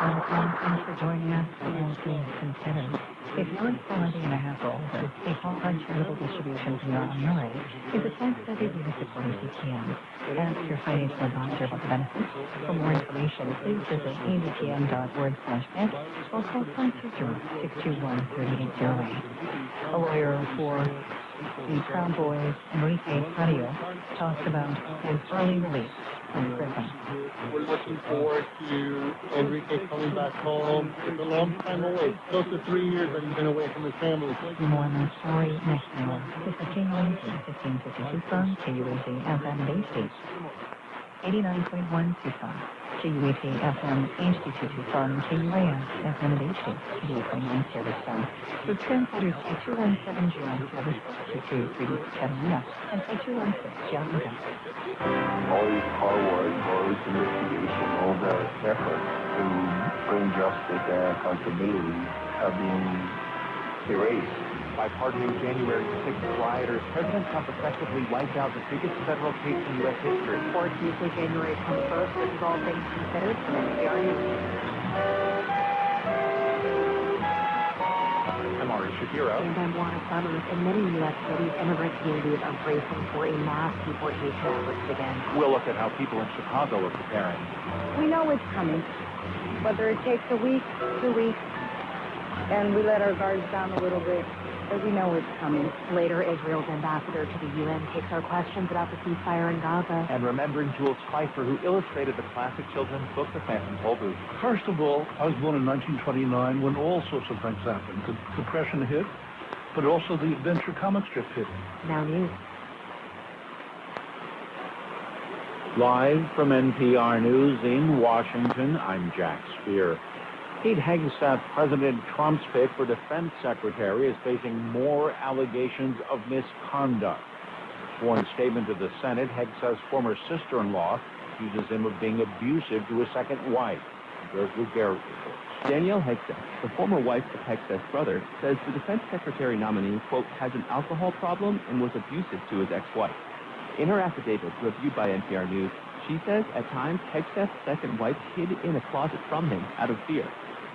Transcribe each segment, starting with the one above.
Thanks for joining us and being considered. If you're 70 and a half or older, a qualified charitable distribution from your IRA is a tax-designated supporting CTM. Ask your financial advisor about the benefits. For more information, please visit abpm.org/ed or call 520-621-3808. A lawyer for the Proud Boys, Enrique Carrillo, talks about his early release from prison. We're looking forward to Enrique coming back home. It's a long time away. Close to 3 years that he's been away from his family. More on that story next hour. This is January 1552 from KUAZ FM HD. 89.1 Tucson. KUAT FM HD2 Tucson, KUAS FM and HD, 88.9 Service Sound. With transporters K217 Juan Service, K2 Catalina, and K216 Gianluca. All these car wars, all this investigation, all the efforts to bring justice and accountability have been erased. By pardoning January 6th rioters, President Trump effectively wiped out the biggest federal case in U.S. history. For Tuesday, January 21st, this is all things considered from NPR News. I'm Ari Shapiro. And I'm Juana Summers. In many U.S. cities, immigrant communities are bracing for a mass deportation effort to begin. We'll look at how people in Chicago are preparing. We know it's coming, whether it takes a week, 2 weeks, and we let our guards down a little bit. But we know it's coming. Later, Israel's ambassador to the UN takes our questions about the ceasefire in Gaza. And remembering Jules Pfeiffer, who illustrated the classic children's book, The Phantom Tollbooth. First of all, I was born in 1929 when all sorts of things happened. The Depression hit, but also the adventure comic strip hit. Now news. Live from NPR News in Washington, I'm Jack Spear. Pete Hegseth, President Trump's pick for defense secretary, is facing more allegations of misconduct. Sworn statement to the Senate, Hegseth's former sister-in-law accuses him of being abusive to his second wife. There's Lou Garrett reports. Danielle Hegseth, the former wife of Hegseth's brother, says the defense secretary nominee, quote, has an alcohol problem and was abusive to his ex-wife. In her affidavit, reviewed by NPR News, she says at times Hegseth's second wife hid in a closet from him out of fear.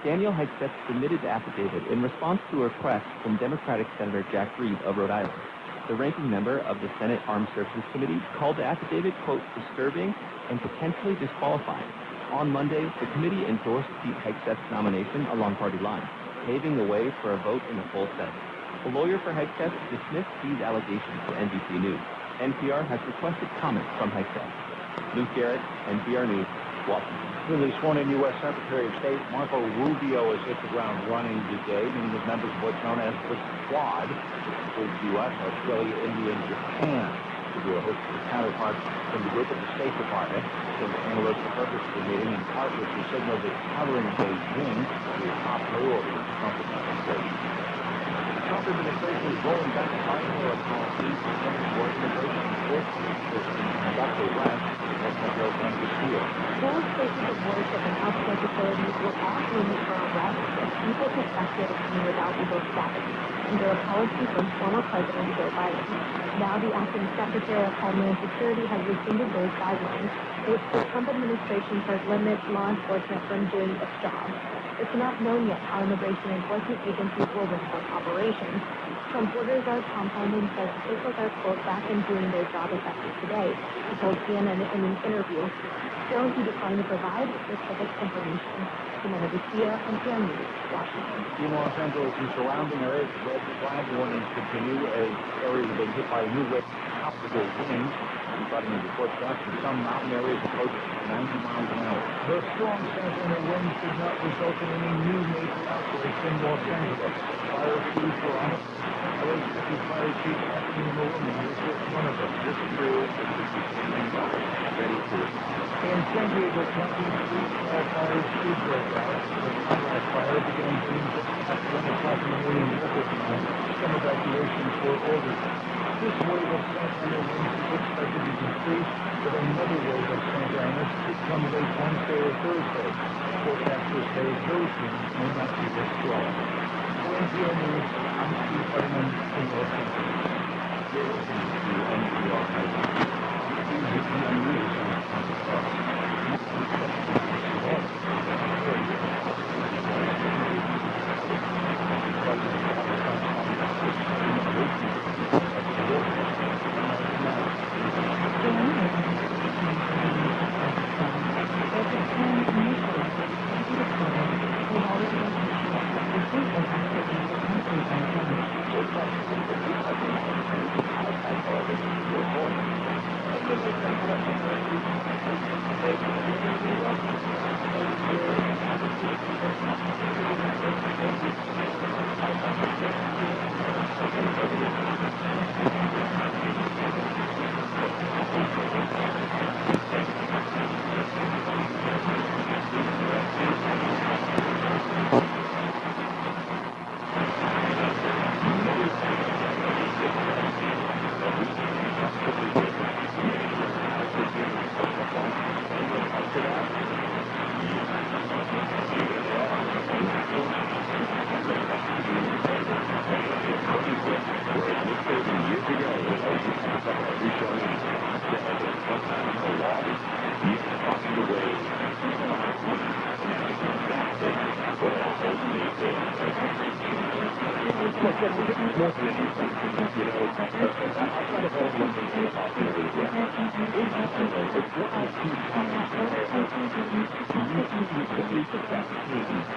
Danielle Hegseth submitted the affidavit in response to a request from Democratic Senator Jack Reed of Rhode Island. The ranking member of the Senate Armed Services Committee called the affidavit, quote, disturbing and potentially disqualifying. On Monday, the committee endorsed Pete Hegseth's nomination along party lines, paving the way for a vote in the full Senate. A lawyer for Hegseth dismissed these allegations to NBC News. NPR has requested comments from Hegseth. Lou Garrett, NPR News, Washington. Newly sworn-in U.S. Secretary of State Marco Rubio has hit the ground running today, meeting with members of what's known as the QUAD, which includes U.S., Australia, India, and Japan. Rubio hosted his counterparts from the group at the State Department. Some analysts the purpose of the meeting, in part, was to signal that countering Beijing will be a top priority of the Trump administration. The Trump administration is rolling back bipolar policies to support immigration enforcement systems in the West. Those places of worship and healthcare facilities were all claiming for arrests of people suspected of coming without legal status under a policy from former President Joe Biden. Now the acting Secretary of Homeland Security has rescinded those guidelines, which the Trump administration says limit law enforcement from doing its job. It's not known yet how immigration enforcement agencies will restart operations. Trump orders are compounding says officials are, quote, back in doing their job effective today, he told CNN in an interview. Still, he declined to provide specific information. Samantha Lucia, NPR News, Washington. In Los Angeles and surrounding areas, red flag warnings continue as areas have been hit by new wave tropical winds. Flooding in reports from some mountain areas approaching 90 miles an hour. The strong Santa Ana winds did not result in any new major outbreaks in Los Angeles. Fire crews were on it. LAPD Fire Chief Anthony Maloney was with one of them. This crew is ready for it. In San Diego County, 3 small fires did break out. The Conrad fire began burning just after 1 o'clock in the morning local time. Some evacuations were ordered. This wave of Santa Ana winds is expected to decrease, but another wave of Santa Ana could come late Wednesday or Thursday. Forecasters say those winds may not be this strong. For NPR News, I'm Steve Futterman in Los Angeles. You're listening to NPR News. more than anything, you know, outside of all London and possibilities, it's one of the few times where you see the police vaccine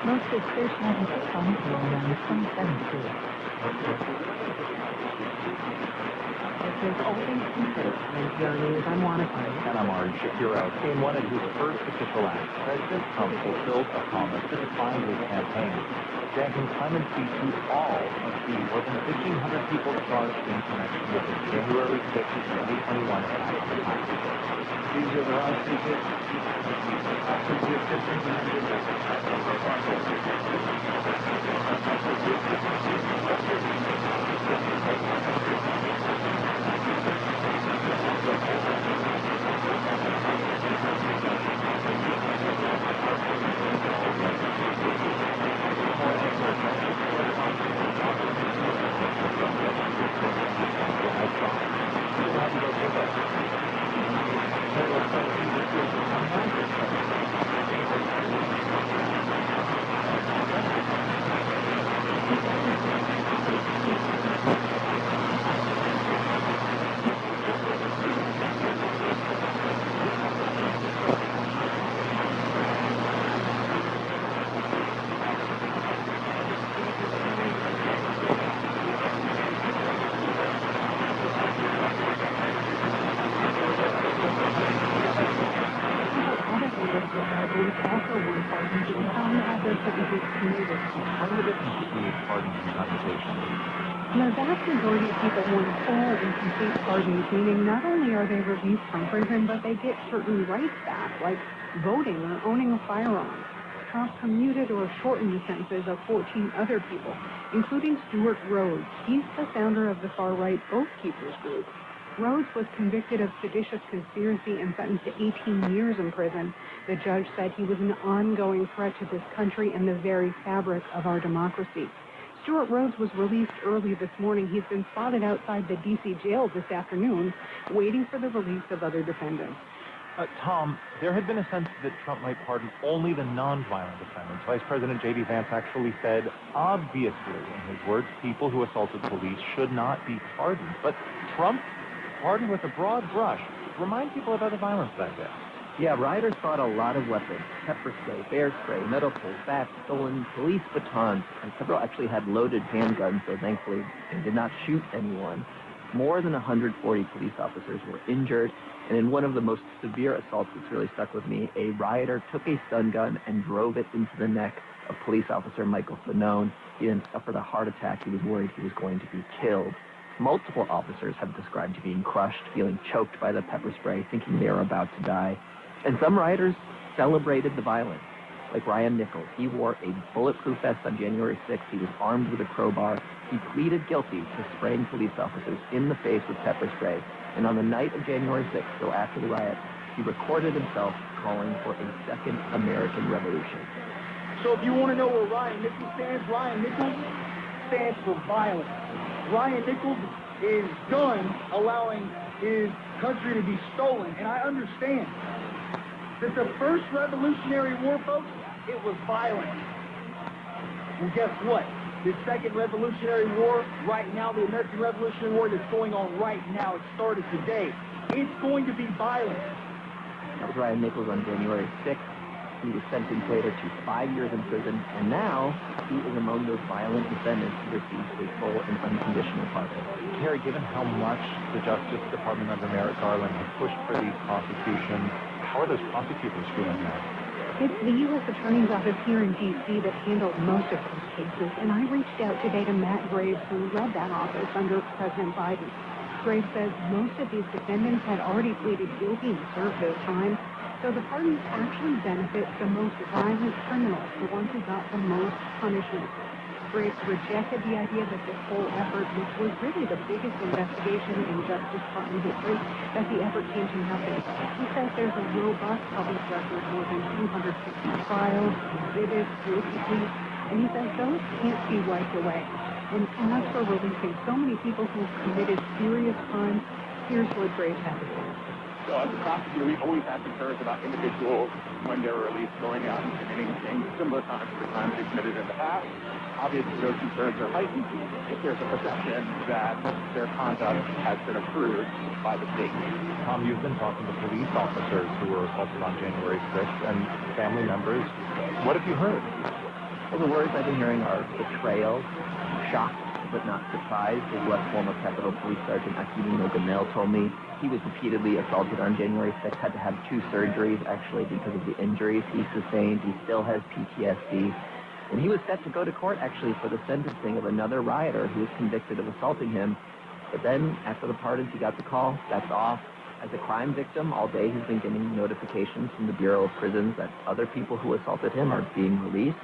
Most of fish have a response around 27 feet. This is Alden Cooper, NPR News. I'm Monica. And I'm Ari Shapiro. In one of his first official acts, President Trump fulfilled a promise to define his campaign, granting clemency to all of the more than 1,500 people charged in connection with the January 6, 2021 attack on the Capitol. These are the last tickets. The vast majority of people want full and complete pardons, meaning not only are they released from prison, but they get certain rights back, like voting or owning a firearm. Trump commuted or shortened the sentences of 14 other people, including Stuart Rhodes. He's the founder of the far-right Oath Keepers group. Rhodes was convicted of seditious conspiracy and sentenced to 18 years in prison. The judge said he was an ongoing threat to this country and the very fabric of our democracy. Stuart Rhodes was released early this morning. He's been spotted outside the D.C. jail this afternoon, waiting for the release of other defendants. Tom, there had been a sense that Trump might pardon only the nonviolent defendants. Vice President J.D. Vance actually said, obviously, in his words, people who assaulted police should not be pardoned. But Trump pardoned with a broad brush. Remind people about the violence back there. Yeah, rioters brought a lot of weapons. Pepper spray, bear spray, metal poles, bats, stolen police batons, and several actually had loaded handguns, so thankfully they did not shoot anyone. More than 140 police officers were injured, and in one of the most severe assaults that's really stuck with me, a rioter took a stun gun and drove it into the neck of police officer Michael Fanone. He then suffered a heart attack. He was worried he was going to be killed. Multiple officers have described being crushed, feeling choked by the pepper spray, thinking they are about to die. And some rioters celebrated the violence, like Ryan Nichols. He wore a bulletproof vest on January 6th. He was armed with a crowbar. He pleaded guilty to spraying police officers in the face with pepper spray. And on the night of January 6th, so after the riot, he recorded himself calling for a second American Revolution. So if you want to know where Ryan Nichols stands stands for violence. Ryan Nichols is done allowing his country to be stolen, and I understand that the first Revolutionary War, folks, it was violent. Well, guess what? The second Revolutionary War, right now, the American Revolutionary War that's going on right now, it started today. It's going to be violent. That was Ryan Nichols on January 6th. He was sentenced later to 5 years in prison, and now he is among those violent defendants who received a full and unconditional pardon. Terry, given how much the Justice Department under Merrick Garland has pushed for these prosecutions, how are those prosecutors feeling now? It's the U.S. Attorney's Office here in D.C. that handled most of those cases, and I reached out today to Matt Graves, who led that office under President Biden. Graves says most of these defendants had already pleaded guilty and served their time, so the pardons actually benefit the most violent criminals, the ones who got the most punishment. Graves rejected the idea that this whole effort, which was really the biggest investigation in Justice Department history, that the effort came to nothing. He says there's a robust public record, more than 260 trials, exhibits, guilty pleas, and he says those can't be wiped away. And as for releasing so many people who have committed serious crimes, here's what Graves had to say. So as a prosecutor, we always have concerns about individuals when they're released going out and committing things similar times to the crimes they committed in the past. Obviously, those concerns are heightened if there's a perception that their conduct has been approved by the state. Tom, you've been talking to police officers who were assaulted on January 6th and family members. What have you heard? Well, the words I've been hearing are betrayal, shock, but not surprised, is what former Capitol Police Sergeant Aquilino Gamel told me. He was repeatedly assaulted on January 6th, had to have 2 surgeries, actually, because of the injuries he sustained. He still has PTSD. And he was set to go to court, actually, for the sentencing of another rioter who was convicted of assaulting him. But then, after the pardons, he got the call, that's off. As a crime victim, all day he's been getting notifications from the Bureau of Prisons that other people who assaulted him are being released.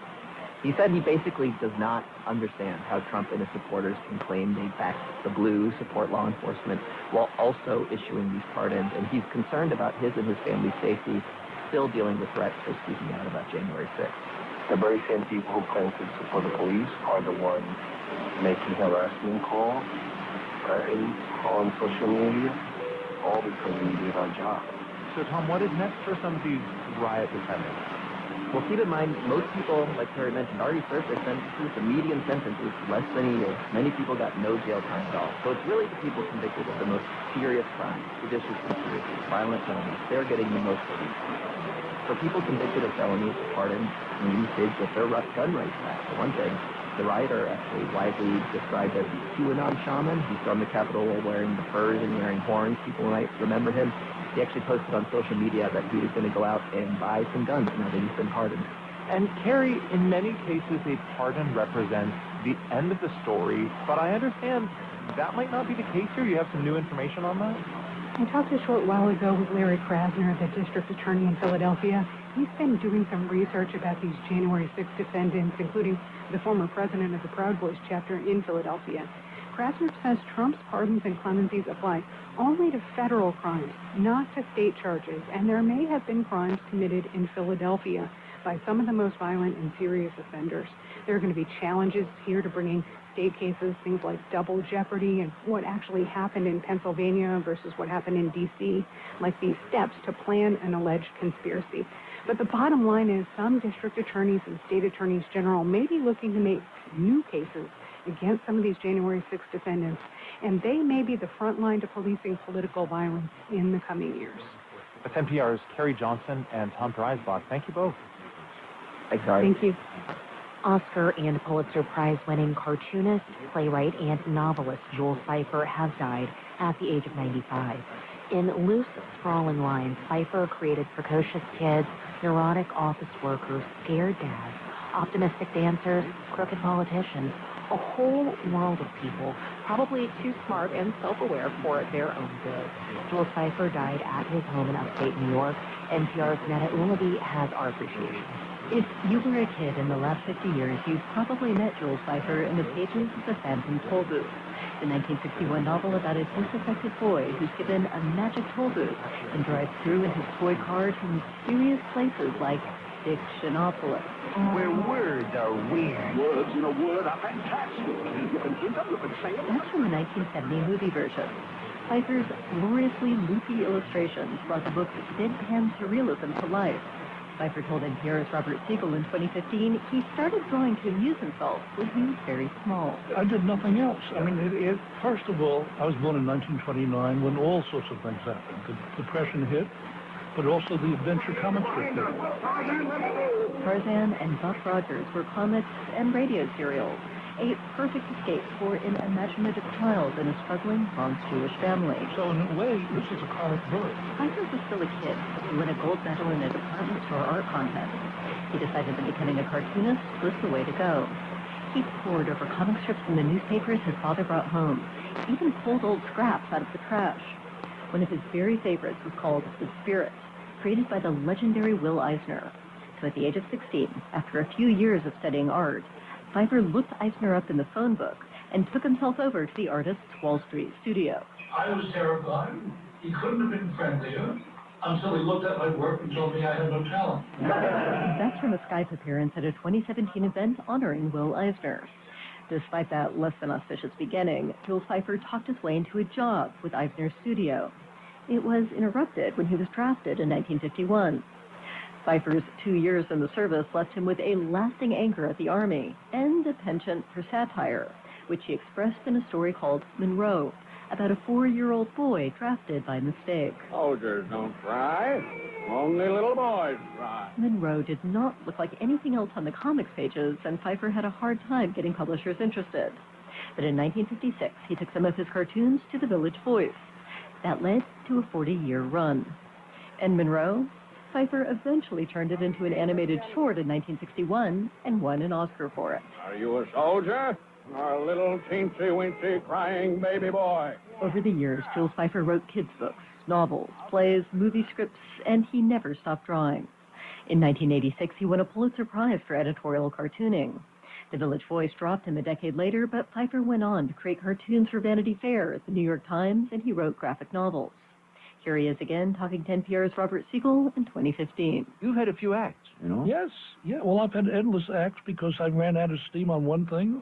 He said he basically does not understand how Trump and his supporters can claim they back the blue, support law enforcement, while also issuing these pardons. And he's concerned about his and his family's safety, still dealing with threats for speaking out about January 6th. The very same people who claim to support the police are the ones making harassment calls on social media, all because we did our job. So, Tom, what is next for some of these riot defendants? Well, keep in mind, most people, like Terry mentioned, already served their sentences. The median sentence is less than a year. Many people got no jail time at all. So it's really the people convicted of the most serious crimes, seditious conspiracy, violent felonies. They're getting the most relief. For people convicted of felonies, pardon means they get their gun rights back. For one thing, the rioter actually widely described as the QAnon shaman. He stormed the Capitol wearing the furs and wearing horns. People might remember him. He actually posted on social media that he was going to go out and buy some guns now that he's been pardoned. And Carrie, in many cases, a pardon represents the end of the story, but I understand that might not be the case here. You have some new information on that? I talked a short while ago with Larry Krasner, the district attorney in Philadelphia. He's been doing some research about these January 6 defendants, including the former president of the Proud Boys chapter in Philadelphia. Krasner says Trump's pardons and clemencies apply only to federal crimes, not to state charges, and there may have been crimes committed in Philadelphia by some of the most violent and serious offenders. There are going to be challenges here to bringing state cases, things like double jeopardy and what actually happened in Pennsylvania versus what happened in D.C., like these steps to plan an alleged conspiracy. But the bottom line is some district attorneys and state attorneys general may be looking to make new cases against some of these January 6 defendants, and they may be the front line to policing political violence in the coming years. That's NPR's Carrie Johnson and Tom Dreisbach. Thank you both. Thanks, Ari. Thank you. Oscar and Pulitzer Prize-winning cartoonist, playwright, and novelist Joel Cypher has died at the age of 95. In loose, sprawling lines, Cypher created precocious kids, neurotic office workers, scared dads, optimistic dancers, crooked politicians, a whole world of people, probably too smart and self-aware for their own good. Joel Cypher died at his home in upstate New York. NPR's Netta Ulaby has our appreciation. If you were a kid in the last 50 years, you've probably met Joel Cypher in the pages of the Phantom Toll Booth, the 1961 novel about a disaffected boy who's given a magic toll booth and drives through in his toy car to mysterious places like Dictionopolis. Where words are weird. Words in a word are fantastic. You can hint them, you can say them. That's from the 1970 movie version. Cypher's gloriously loopy illustrations brought the book's deadpan surrealism to life. Cypher told NPR's Robert Siegel in 2015 he started drawing to amuse himself when he was very small. I did nothing else. I mean, first of all, I was born in 1929 when all sorts of things happened. The Depression hit, but also the adventure comic strip hit. Tarzan and Buck Rogers were comics and radio serials, a perfect escape for an imaginative child in a struggling Bronx-Jewish family. So in a way, this is a comic book. Pfeiffer was still a kid when he won a gold medal in a department store art contest. He decided that becoming a cartoonist was the way to go. He pored over comic strips in the newspapers his father brought home, even pulled old scraps out of the trash. One of his very favorites was called The Spirit, created by the legendary Will Eisner. So at the age of 16, after a few years of studying art, Pfeiffer looked Eisner up in the phone book and took himself over to the artist's Wall Street studio. I was terrified. He couldn't have been friendlier until he looked at my work and told me I had no talent. That's from a Skype appearance at a 2017 event honoring Will Eisner. Despite that less than auspicious beginning, Jules Pfeiffer talked his way into a job with Eisner's studio. It was interrupted when he was drafted in 1951. Pfeiffer's 2 years in the service left him with a lasting anger at the Army and a penchant for satire, which he expressed in a story called Monroe, about a 4-year-old boy drafted by mistake. Soldiers don't cry. Only little boys cry. Monroe did not look like anything else on the comics pages, and Pfeiffer had a hard time getting publishers interested. But in 1956, he took some of his cartoons to the Village Voice. That led to a 40-year run. And Monroe? Pfeiffer eventually turned it into an animated short in 1961 and won an Oscar for it. Are you a soldier? Or a little teensy-weensy crying baby boy? Over the years, Jules Pfeiffer wrote kids' books, novels, plays, movie scripts, and he never stopped drawing. In 1986, he won a Pulitzer Prize for editorial cartooning. The Village Voice dropped him a decade later, but Pfeiffer went on to create cartoons for Vanity Fair, the New York Times, and he wrote graphic novels. Here he is again, talking to NPR's Robert Siegel in 2015. You've had a few acts, you know? Yes, yeah. Well, I've had endless acts because I ran out of steam on one thing,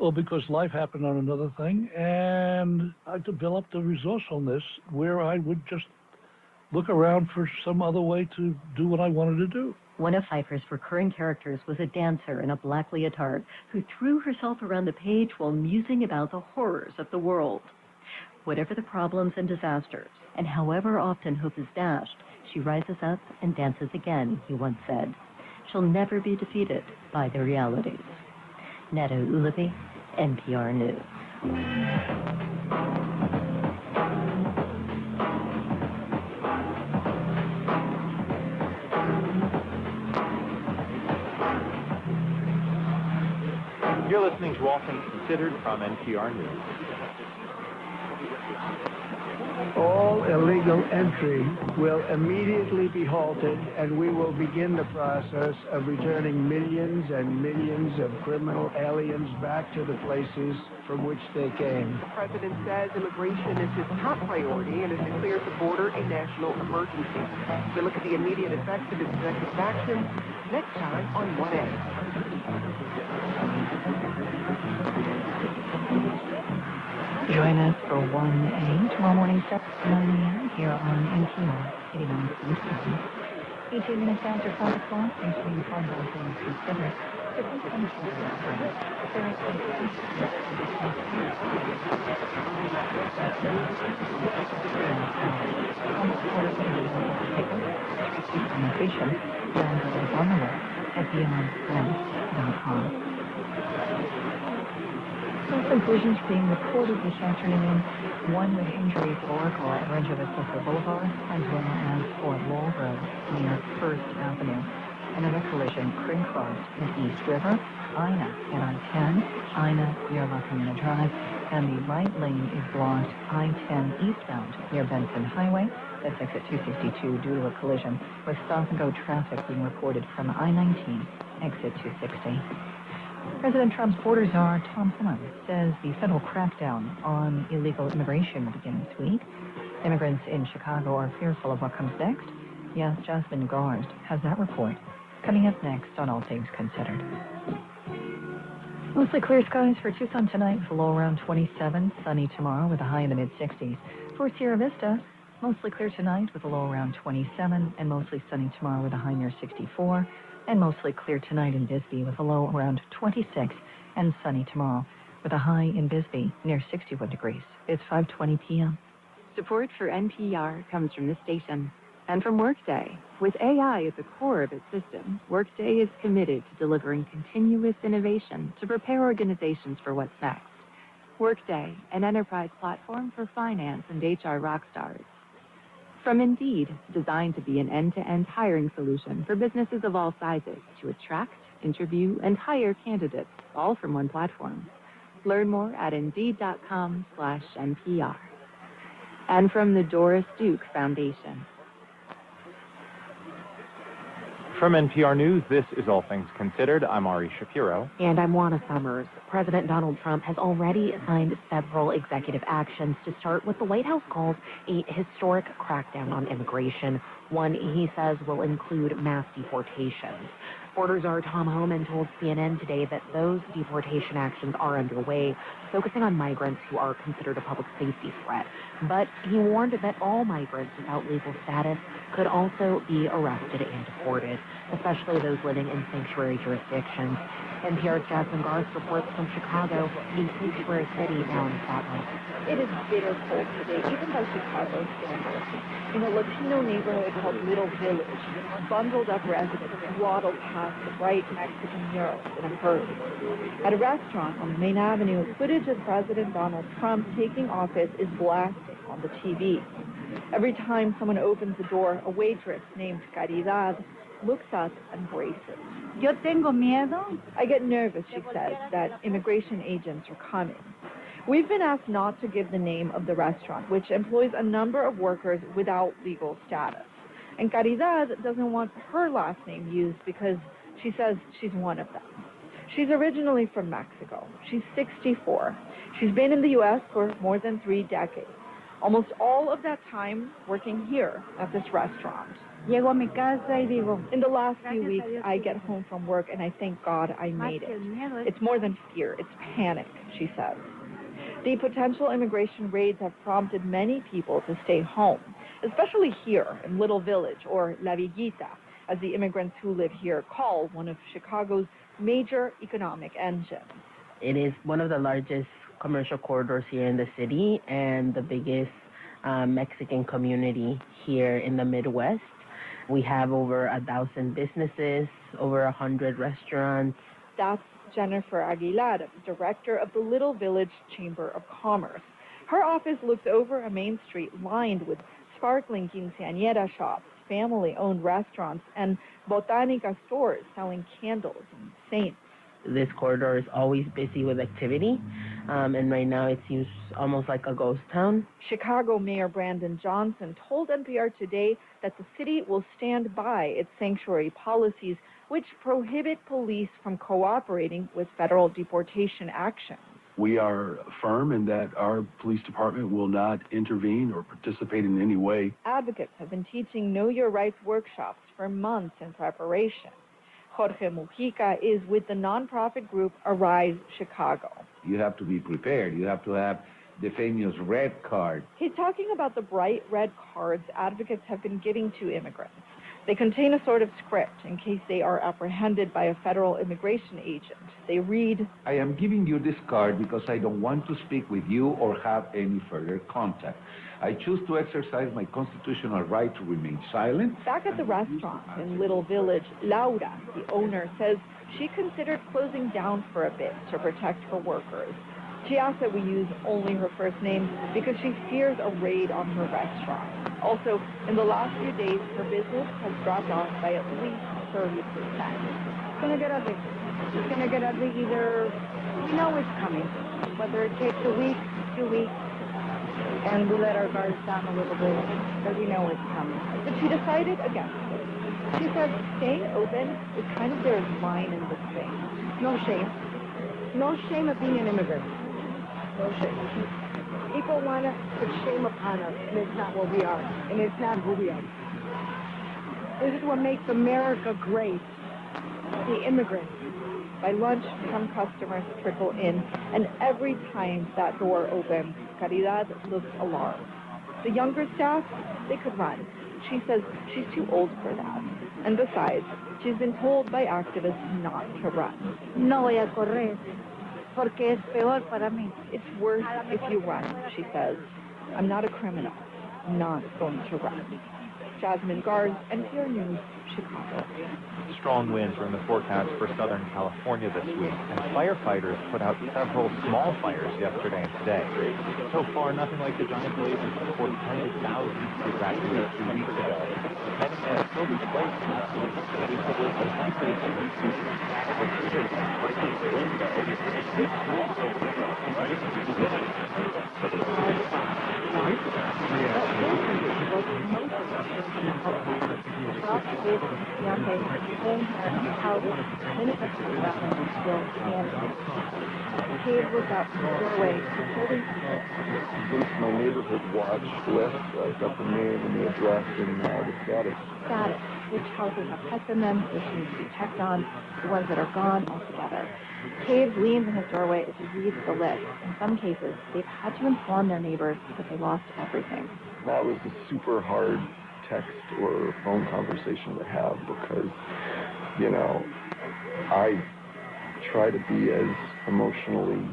or because life happened on another thing, and I developed a resourcefulness where I would just look around for some other way to do what I wanted to do. One of Pfeiffer's recurring characters was a dancer in a black leotard who threw herself around the page while musing about the horrors of the world. Whatever the problems and disasters, and however often hope is dashed, she rises up and dances again, he once said. She'll never be defeated by the realities. Netta Ulaby, NPR News. You're listening to All Things Considered from NPR News. All illegal entry will immediately be halted, and we will begin the process of returning millions and millions of criminal aliens back to the places from which they came. The president says immigration is his top priority and has declared the border a national emergency. We look at the immediate effects of his executive actions next time on 1A. Join us for 1A tomorrow morning, 7 to 9 a.m. here on NPR 89.7. 18 minutes after 5 o'clock, thanks for being part of All Things Considered. So please come to the reference. There is conversation and on the web at beyondpress.com. Conclusions being reported this afternoon, one with injuries at Oracle at Rancho Vista Boulevard, as well as Fort Lowell Road near First Avenue. Another collision crisscrossed at East River, Ina at I-10, Ina near La Camina Drive, and the right lane is blocked I-10 eastbound near Benson Highway. That's exit 262 due to a collision with stop-and-go traffic being reported from I-19, exit 260. President Trump's border czar, Tom Summers, says the federal crackdown on illegal immigration will begin this week. Immigrants in Chicago are fearful of what comes next. Yes, Jasmine Garst has that report. Coming up next on All Things Considered. Mostly clear skies for Tucson tonight with a low around 27. Sunny tomorrow with a high in the mid-60s. For Sierra Vista, mostly clear tonight with a low around 27 and mostly sunny tomorrow with a high near 64. And mostly clear tonight in Bisbee with a low around 26 and sunny tomorrow with a high in Bisbee near 61 degrees. It's 5:20 p.m. Support for NPR comes from this station And from Workday, with AI at the core of its system, Workday is committed to delivering continuous innovation to prepare organizations for what's next. Workday, an enterprise platform for finance and HR rockstars. From Indeed, designed to be an end-to-end hiring solution for businesses of all sizes to attract, interview, and hire candidates, all from one platform. Learn more at Indeed.com/NPR. And from the Doris Duke Foundation. From NPR News, this is All Things Considered. I'm Ari Shapiro. And I'm Juana Summers. President Donald Trump has already signed several executive actions to start what the White House calls a historic crackdown on immigration, one he says will include mass deportations. Border czar Tom Homan told CNN today that those deportation actions are underway, focusing on migrants who are considered a public safety threat. But he warned that all migrants without legal status could also be arrested and deported, especially those living in sanctuary jurisdictions. NPR's Jasmine Garth reports from Chicago, a sanctuary city now in the spotlight. It is bitter cold today, even by Chicago standards. In a Latino neighborhood called Little Village, bundled up residents waddle past the bright Mexican murals in a hurry. At a restaurant on Main Avenue, footage of President Donald Trump taking office is blasting on the TV. Every time someone opens the door, a waitress named Caridad looks up and braces. Yo tengo miedo. I get nervous, she says, that immigration agents are coming. We've been asked not to give the name of the restaurant, which employs a number of workers without legal status. And Caridad doesn't want her last name used because she says she's one of them. She's originally from Mexico. She's 64. She's been in the U.S. for more than 3 decades. Almost all of that time working here at this restaurant. Llego a mi casa y digo, in the last few weeks, I get home from work and I thank God I made it. It's more than fear, it's panic, she says. The potential immigration raids have prompted many people to stay home, especially here in Little Village, or La Villita, as the immigrants who live here call one of Chicago's major economic engines. It is one of the largest commercial corridors here in the city and the biggest Mexican community here in the Midwest. We have over 1,000 businesses, over 100 restaurants. That's Jennifer Aguilar, director of the Little Village Chamber of Commerce. Her office looks over a main street lined with sparkling quinceañera shops, family-owned restaurants, and botanica stores selling candles and saints. This corridor is always busy with activity, and right now it seems almost like a ghost town. Chicago Mayor Brandon Johnson told NPR today that the city will stand by its sanctuary policies, which prohibit police from cooperating with federal deportation actions. We are firm in that our police department will not intervene or participate in any way. Advocates have been teaching Know Your Rights workshops for months in preparation. Jorge Mujica is with the nonprofit group Arise Chicago. You have to be prepared. You have to have the famous red card. He's talking about the bright red cards advocates have been giving to immigrants. They contain a sort of script in case they are apprehended by a federal immigration agent. They read, I am giving you this card because I don't want to speak with you or have any further contact. I choose to exercise my constitutional right to remain silent. Back at the restaurant in Little Village, Laura, the owner, says she considered closing down for a bit to protect her workers. She asked that we use only her first name because she fears a raid on her restaurant. Also, in the last few days, her business has dropped off by at least 30%. It's going to get ugly. It's going to get ugly either, we know it's coming, whether it takes a week, 2 weeks, and we let our guards down a little bit, because we know it's coming. But she decided against it. She said staying open is kind of their line in this thing. No shame. No shame of being an immigrant. No shame. People want to put shame upon us, and it's not what we are, and it's not who we are. This is what makes America great, the immigrants. By lunch, some customers trickle in, and every time that door opens, Caridad looks alarmed. The younger staff, they could run. She says she's too old for that. And besides, she's been told by activists not to run. No voy a correr, porque es peor para mí. It's worse if you run, she says. I'm not a criminal. I'm not going to run. Jasmine Garz, NPR News, Chicago. Strong winds are in the forecast for Southern California this week, and firefighters put out several small fires yesterday and today. So far, nothing like the giant blazes that forced tens of thousands to evacuate 2 weeks ago. Many are still displaced from that place, at least the worst of Cave was out in the doorway, supporting people. Since my neighborhood watch list, I've got the name and the address and the status. Status, which houses have pets in them, which need to be checked on, the ones that are gone altogether. Cave leans in his doorway as he reads the list. In some cases, they've had to inform their neighbors that they lost everything. That was a super hard text or phone conversation to have because, you know, I try to be as emotionally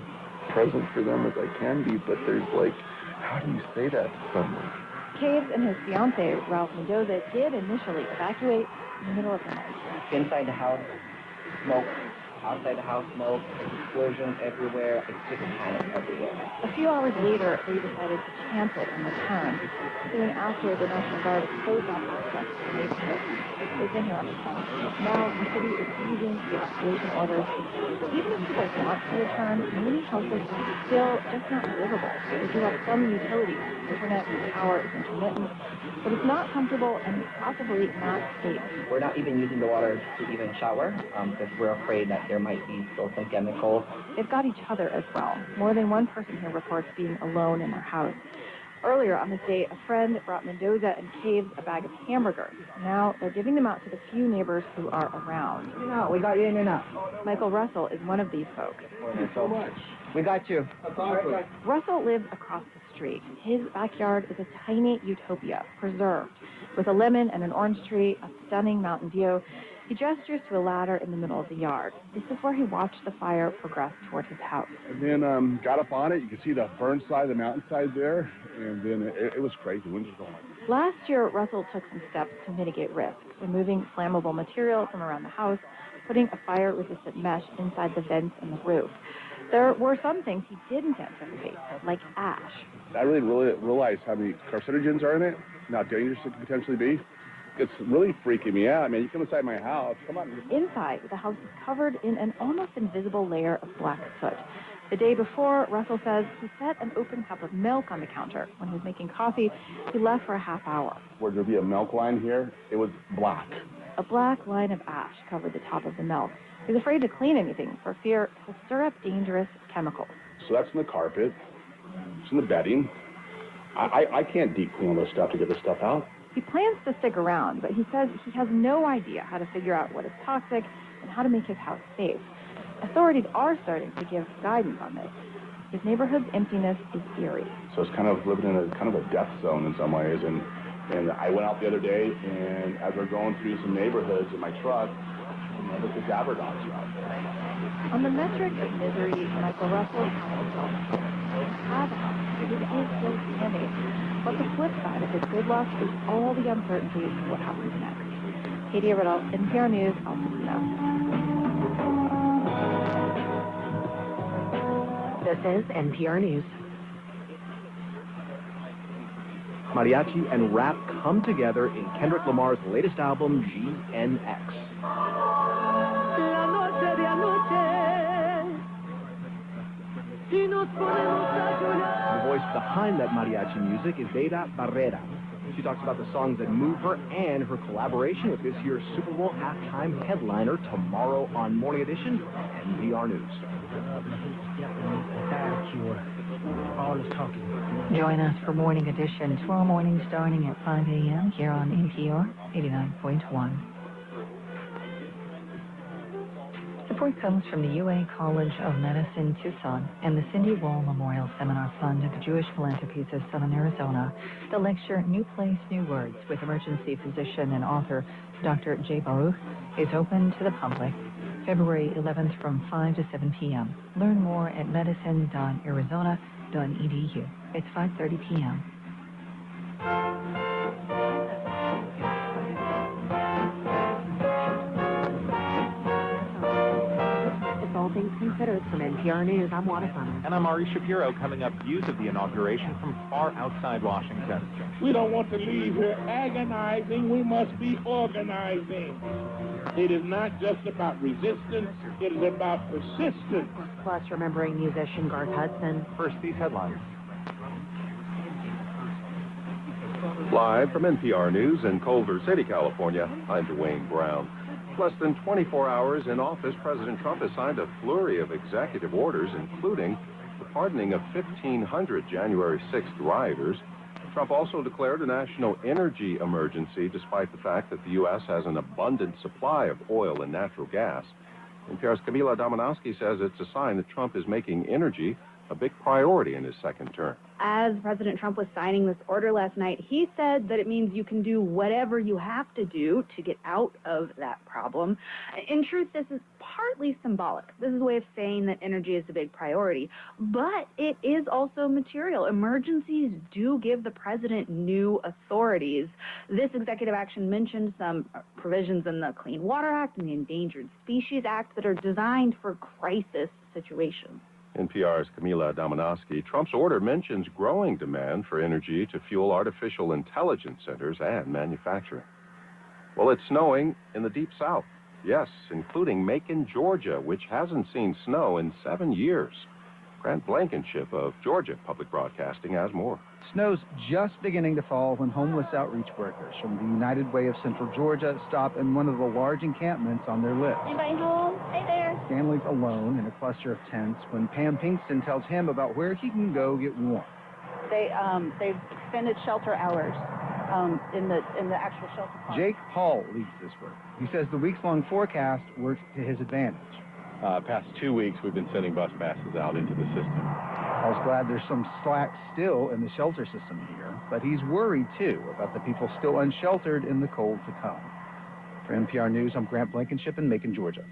present for them as I can be, but there's like, how do you say that to someone? Caves and his fiancée, Ralph Mendoza, did initially evacuate in the middle of the night. Inside the house, smoke. Outside the house, smoke, explosions everywhere, it's just panic everywhere. A few hours later, they decided to chance it and return, soon after the National Guard closed off access to the neighborhood. They've been here on the phone. Now, the city is easing the evacuation orders. Even if people want to return, many houses are still just not livable. They do have some utilities. Internet and power is intermittent, but it's not comfortable and possibly not safe. We're not even using the water to even shower because we're afraid that there might be still some chemicals. They've got each other as well. More than one person here reports being alone in their house. Earlier on this day, a friend brought Mendoza and Caves a bag of hamburgers. Now they're giving them out to the few neighbors who are around. No, we got you in and out. Michael Russell is one of these folks. Thank you so much. We got you. Russell lives across the street. His backyard is a tiny utopia, preserved, with a lemon and an orange tree, a stunning mountain view. He gestures to a ladder in the middle of the yard. This is where he watched the fire progress toward his house. And then got up on it. You can see the burn side, the mountainside there. And then it was crazy. Winds were going. Last year, Russell took some steps to mitigate risk, removing flammable material from around the house, putting a fire-resistant mesh inside the vents and the roof. There were some things he didn't anticipate, like ash. I really realized how many carcinogens are in it and how dangerous it could potentially be. It's really freaking me out. I mean, you come inside my house, come on. Inside, the house is covered in an almost invisible layer of black soot. The day before, Russell says he set an open cup of milk on the counter. When he was making coffee, he left for a half hour. Where there'd be a milk line here, it was black. A black line of ash covered the top of the milk. He's afraid to clean anything for fear he'll stir up dangerous chemicals. So that's in the carpet. It's in the bedding. I can't deep clean all this stuff to get this stuff out. He plans to stick around, but he says he has no idea how to figure out what is toxic and how to make his house safe. Authorities are starting to give guidance on this. His neighborhood's emptiness is eerie. So it's kind of living in a kind of a death zone in some ways. And I went out the other day, and as we're going through some neighborhoods in my truck, the cadaver dogs are out there. On the metric of misery, Michael Russell has a house. It is still standing. But the flip side of his good luck is all the uncertainty of what happens next. Katie Riddle, NPR News, Altadena. This is NPR News. Mariachi and rap come together in Kendrick Lamar's latest album, GNX. The voice behind that mariachi music is Beta Barrera. She talks about the songs that move her and her collaboration with this year's Super Bowl halftime headliner tomorrow on Morning Edition, NPR News. Join us for Morning Edition tomorrow morning starting at 5 a.m. here on NPR 89.1. Support comes from the UA College of Medicine, Tucson, and the Cindy Wall Memorial Seminar Fund of the Jewish Philanthropies of Southern Arizona. The lecture, New Place, New Words, with emergency physician and author Dr. Jay Baruch, is open to the public February 11th from 5 to 7 p.m. Learn more at medicine.arizona.edu. It's 5:30 p.m. Things Considered from NPR News, I'm Wanda Furman. And I'm Ari Shapiro. Coming up, views of the inauguration from far outside Washington. We don't want to leave here agonizing. We must be organizing. It is not just about resistance. It is about persistence. Plus, remembering musician Garth Hudson. First, these headlines. Live from NPR News in Culver City, California, I'm Dwayne Brown. Less than 24 hours in office, President Trump has signed a flurry of executive orders, including the pardoning of 1,500 January 6th rioters. Trump also declared a national energy emergency, despite the fact that the U.S. has an abundant supply of oil and natural gas. NPR's Camila Dominowski says it's a sign that Trump is making energy a big priority in his second term. As President Trump was signing this order last night, he said that it means you can do whatever you have to do to get out of that problem. In truth, this is partly symbolic. This is a way of saying that energy is a big priority, but it is also material. Emergencies do give the president new authorities. This executive action mentioned some provisions in the Clean Water Act and the Endangered Species Act that are designed for crisis situations. NPR's Camila Dominowski. Trump's order mentions growing demand for energy to fuel artificial intelligence centers and manufacturing. Well, it's snowing in the Deep South. Yes, including Macon, Georgia, which hasn't seen snow in 7 years. Grant Blankenship of Georgia Public Broadcasting has more. Snow's just beginning to fall when homeless outreach workers from the United Way of Central Georgia stop in one of the large encampments on their list. Anybody home? Hey there. Stanley's alone in a cluster of tents when Pam Pinkston tells him about where he can go get warm. They've extended shelter hours in the actual shelter park. Jake Hall leads this work. He says the weeks-long forecast works to his advantage. Past 2 weeks, we've been sending bus passes out into the system. Hall's glad there's some slack still in the shelter system here, but he's worried, too, about the people still unsheltered in the cold to come. For NPR News, I'm Grant Blankenship in Macon, Georgia.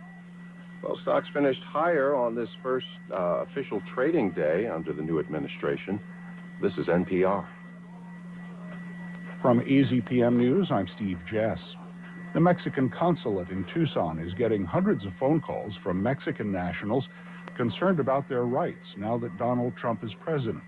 Well, stocks finished higher on this first official trading day under the new administration. This is NPR. From EZPM News, I'm Steve Jess. The Mexican consulate in Tucson is getting hundreds of phone calls from Mexican nationals concerned about their rights now that Donald Trump is president.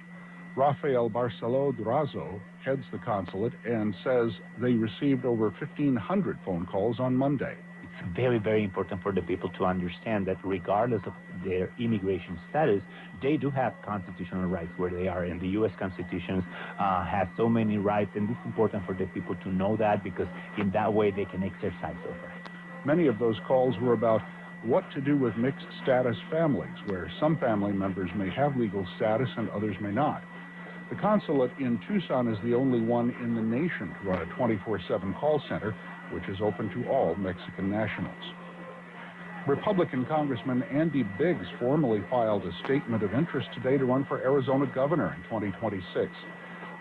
Rafael Barceló Durazo heads the consulate and says they received over 1,500 phone calls on Monday. It's very, very important for the people to understand that regardless of their immigration status, they do have constitutional rights where they are, and the U.S. Constitution has so many rights, and it's important for the people to know that because in that way they can exercise those rights. Many of those calls were about what to do with mixed status families, where some family members may have legal status and others may not. The consulate in Tucson is the only one in the nation to run a 24/7 call center, which is open to all Mexican nationals. Republican Congressman Andy Biggs formally filed a statement of interest today to run for Arizona governor in 2026.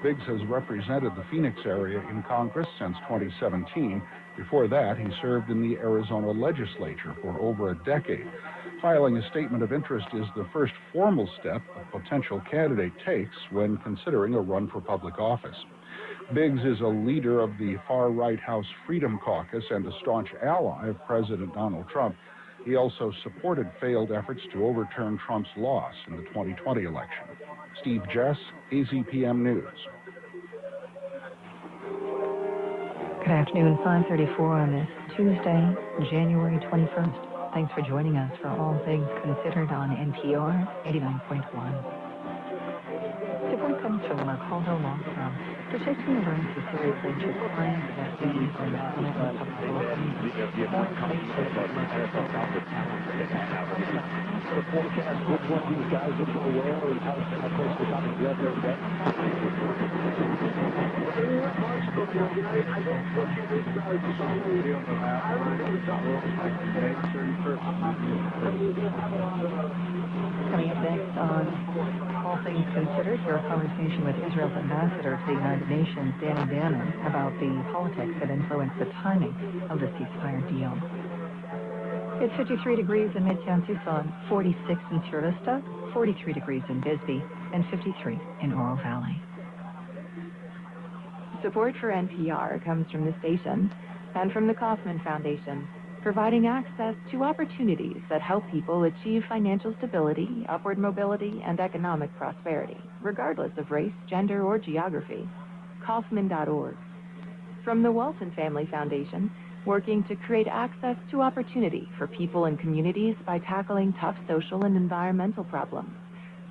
Biggs has represented the Phoenix area in Congress since 2017. Before that, he served in the Arizona legislature for over a decade. Filing a statement of interest is the first formal step a potential candidate takes when considering a run for public office. Biggs is a leader of the far-right House Freedom Caucus and a staunch ally of President Donald Trump. He also supported failed efforts to overturn Trump's loss in the 2020 election. Steve Jess, AZPM News. Good afternoon, 5:34 on this Tuesday, January 21st. Thanks for joining us for All Things Considered on NPR 89.1. Support comes from the Mercado Law Firm, protecting the rights of seriously injured clients, their families, and the public The forecast, which one of these guys will go where and how close the top of the weather will get. Coming up next on All Things Considered, your conversation with Israel's ambassador to the United Nations, Danny Bannon, about the politics that influenced the timing of the ceasefire deal. It's 53 degrees in Midtown Tucson, 46 in Chula Vista, 43 degrees in Bisbee, and 53 in Oro Valley. Support for NPR comes from the station and from the Kaufman Foundation, providing access to opportunities that help people achieve financial stability, upward mobility, and economic prosperity, regardless of race, gender, or geography. Kaufman.org. From the Walton Family Foundation, working to create access to opportunity for people and communities by tackling tough social and environmental problems.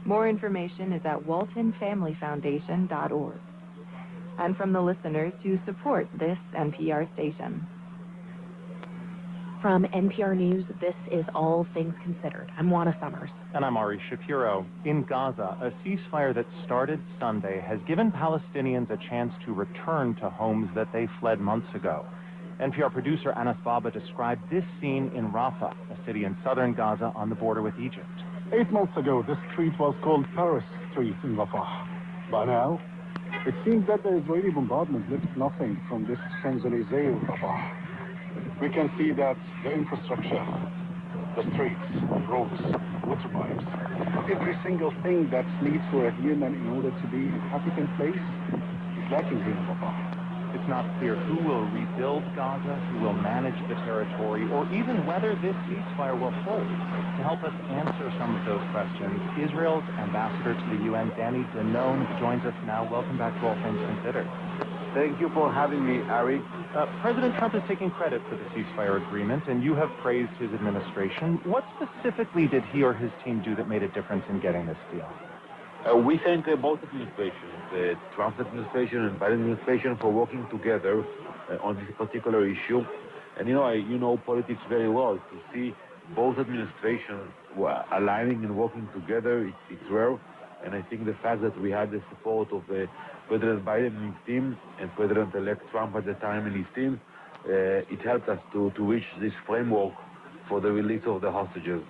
More information is at waltonfamilyfoundation.org. And from the listeners who support this NPR station. From NPR News, this is All Things Considered. I'm Juana Summers. And I'm Ari Shapiro. In Gaza, a ceasefire that started Sunday has given Palestinians a chance to return to homes that they fled months ago. NPR producer Anas Baba described this scene in Rafah, a city in southern Gaza on the border with Egypt. 8 months ago, this street was called Paris Street in Rafah. By now, it seems that the Israeli bombardment left nothing from this Champs-Élysées Rafah. We can see that the infrastructure, the streets, roads, water pipes, every single thing that's needed for a human in order to be happy in place is lacking here in Rafah. It's not clear who will rebuild Gaza, who will manage the territory, or even whether this ceasefire will hold. To help us answer some of those questions, Israel's ambassador to the UN, Danny Danon, joins us now. Welcome back to All Things Considered. Thank you for having me, Ari. President Trump is taking credit for the ceasefire agreement, and you have praised his administration. What specifically did he or his team do that made a difference in getting this deal? We thank both administrations, the Trump administration and Biden administration, for working together on this particular issue. And you know politics very well. To see both administrations aligning and working together, it's rare. And I think the fact that we had the support of President Biden and his team and President-elect Trump at the time and his team, it helped us to reach this framework for the release of the hostages.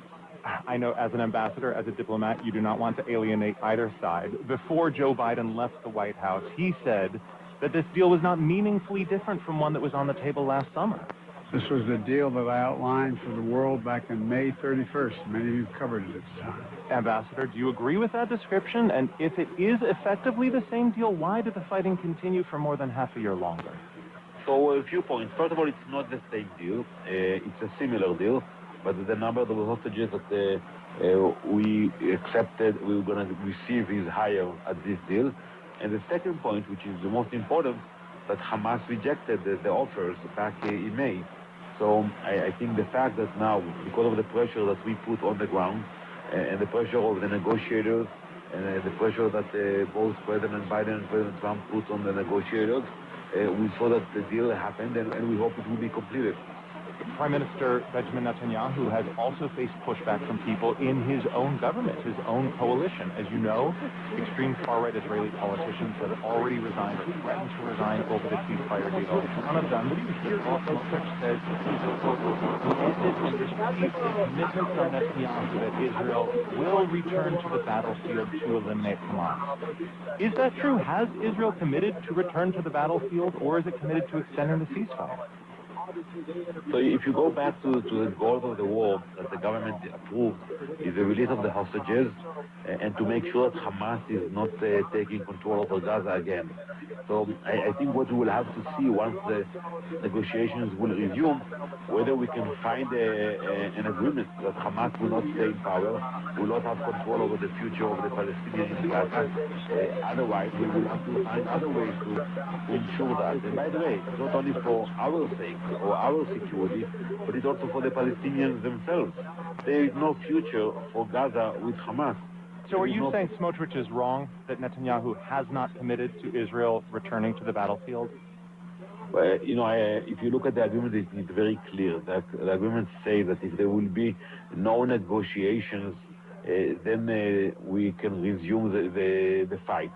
I know as an ambassador, as a diplomat, you do not want to alienate either side. Before Joe Biden left the White House, he said that this deal was not meaningfully different from one that was on the table last summer. This was the deal that I outlined for the world back in May 31st. Many of you covered it at the time. Ambassador, do you agree with that description? And if it is effectively the same deal, why did the fighting continue for more than half a year longer? So a few points. First of all, it's not the same deal. It's a similar deal. But the number of hostages that we accepted we were going to receive is higher at this deal. And the second point, which is the most important, that Hamas rejected the offers back in May. So I think the fact that now, because of the pressure that we put on the ground, and the pressure of the negotiators, and the pressure that both President Biden and President Trump put on the negotiators, we saw that the deal happened, and we hope it will be completed. Prime Minister Benjamin Netanyahu has also faced pushback from people in his own government, his own coalition. As you know, extreme far-right Israeli politicians have already resigned or threatened to resign over the ceasefire deal. One of them, Paul Smotrich, says he's and received a commitment from Netanyahu that Israel will return to the battlefield to eliminate Hamas. Is that true? Has Israel committed to return to the battlefield, or is it committed to extending the ceasefire? So if you go back to the goals of the war that the government approved, is the release of the hostages and to make sure that Hamas is not taking control over Gaza again. So I think what we will have to see once the negotiations will resume, whether we can find an agreement that Hamas will not stay in power, will not have control over the future of the Palestinians in Gaza. Otherwise, we will have to find other ways to ensure that. And by the way, it's not only for our sake or our security, but it's also for the Palestinians themselves. There is no future for Gaza with Hamas. So are you saying Smotrich is wrong, that Netanyahu has not committed to Israel returning to the battlefield? Well, if you look at the agreement, it's very clear that the agreement says that if there will be no negotiations, then we can resume the fight.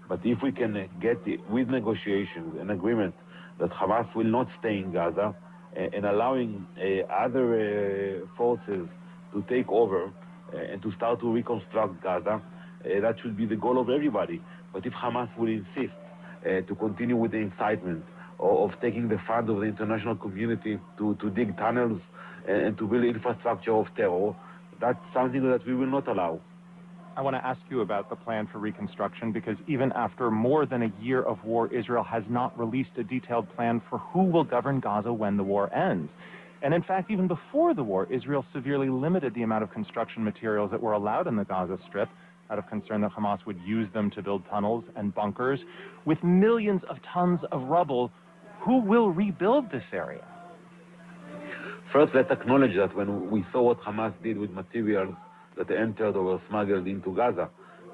But if we can get with negotiations an agreement that Hamas will not stay in Gaza and allowing other forces to take over and to start to reconstruct Gaza, that should be the goal of everybody. But if Hamas will insist to continue with the incitement of taking the funds of the international community to dig tunnels and to build infrastructure of terror, that's something that we will not allow. I want to ask you about the plan for reconstruction, because even after more than a year of war, Israel has not released a detailed plan for who will govern Gaza when the war ends. And in fact, even before the war, Israel severely limited the amount of construction materials that were allowed in the Gaza Strip out of concern that Hamas would use them to build tunnels and bunkers. With millions of tons of rubble, who will rebuild this area? First, let's acknowledge that when we saw what Hamas did with materials that entered or were smuggled into Gaza,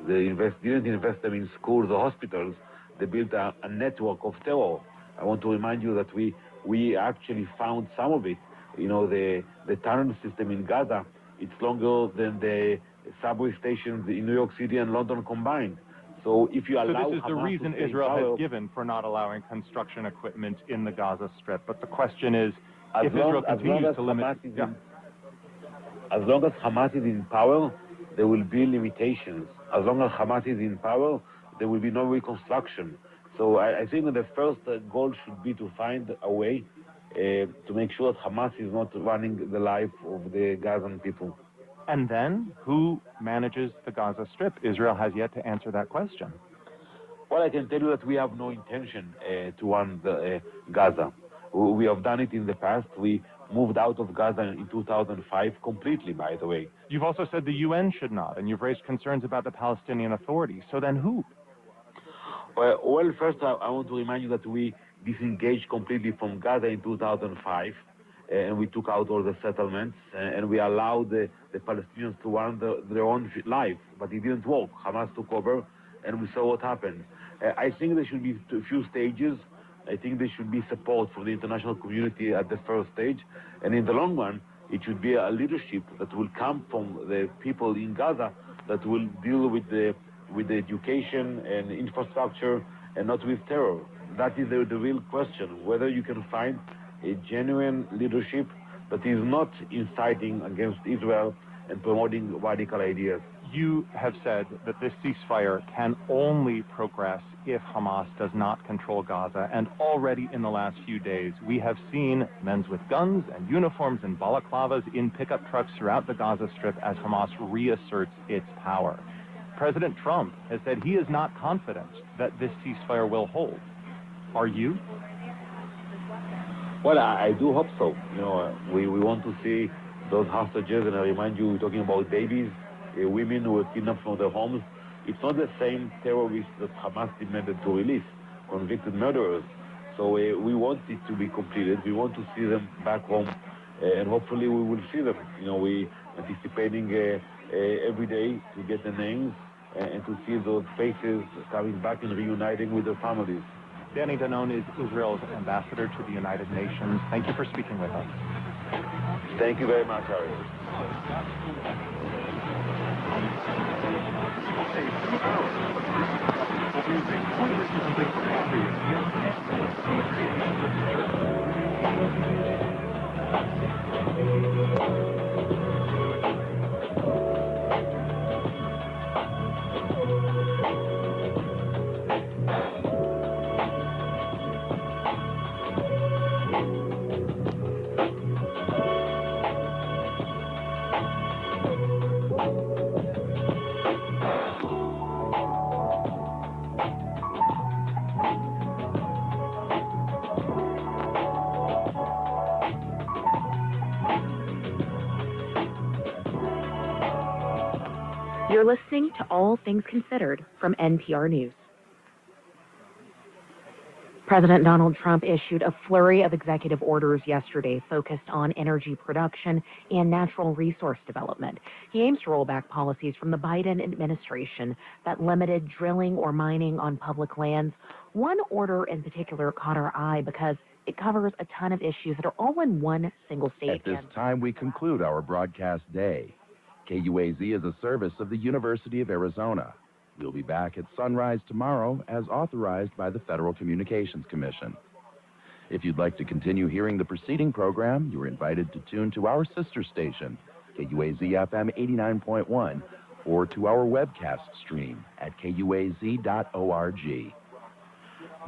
they didn't invest them in schools or hospitals. They built a network of terror. I want to remind you that we actually found some of it. You know, the tunnel system in Gaza, it's longer than the subway stations in New York City and London combined. So if you allow this is the Hamas reason to stay in Israel power, has given for not allowing construction equipment in the Gaza Strip. But the question is, as if long, Israel as long continues as to limit... Hamas is as long as Hamas is in power, there will be limitations. As long as Hamas is in power, there will be no reconstruction. So I think that the first goal should be to find a way to make sure that Hamas is not running the life of the Gazan people. And then, who manages the Gaza Strip? Israel has yet to answer that question. Well, I can tell you that we have no intention to run Gaza. We have done it in the past. We moved out of Gaza in 2005 completely, by the way. You've also said the UN should not, and you've raised concerns about the Palestinian Authority. So then who? Well, first, I want to remind you that we disengaged completely from Gaza in 2005, and we took out all the settlements, and we allowed the Palestinians to run their own life. But it didn't work. Hamas took over, and we saw what happened. I think there should be a few stages. I think there should be support for the international community at the first stage, and in the long run, it should be a leadership that will come from the people in Gaza that will deal with the education and infrastructure and not with terror. That is the real question, whether you can find a genuine leadership that is not inciting against Israel and promoting radical ideas. You have said that this ceasefire can only progress if Hamas does not control Gaza, and already in the last few days, we have seen men with guns and uniforms and balaclavas in pickup trucks throughout the Gaza Strip as Hamas reasserts its power. President Trump has said he is not confident that this ceasefire will hold. Are you? Well, I do hope so. You know, we want to see those hostages, and I remind you, we're talking about babies, women who were kidnapped from their homes. It's not the same terrorists that Hamas demanded to release, convicted murderers. So we want it to be completed. We want to see them back home, and hopefully we will see them. You know, we anticipating every day to get the names and to see those faces coming back and reuniting with their families. Danny Danon is Israel's ambassador to the United Nations. Thank you for speaking with us. Thank you very much, Harry. You're listening to All Things Considered from NPR News. President Donald Trump issued a flurry of executive orders yesterday focused on energy production and natural resource development. He aims to roll back policies from the Biden administration that limited drilling or mining on public lands. One order in particular caught our eye because it covers a ton of issues that are all in one single state. At this time, we conclude our broadcast day. KUAZ is a service of the University of Arizona. We'll be back at sunrise tomorrow as authorized by the Federal Communications Commission. If you'd like to continue hearing the preceding program, you're invited to tune to our sister station, KUAZ FM 89.1, or to our webcast stream at KUAZ.org.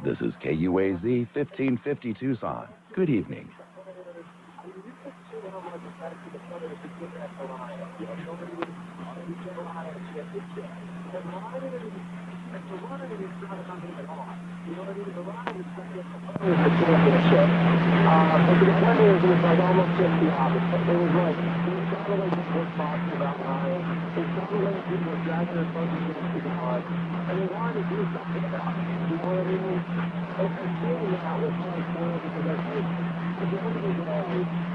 This is KUAZ 1550 Tucson. Good evening. Thank you. championship. But the one is, it was like almost just the opposite. It was like, it sounded like people were talking about lying. It sounded like people were dragging their fucking feet to the mud. And they wanted to do something about it. You know what I mean? And seeing that was kind of cool because I think, at the end of the day,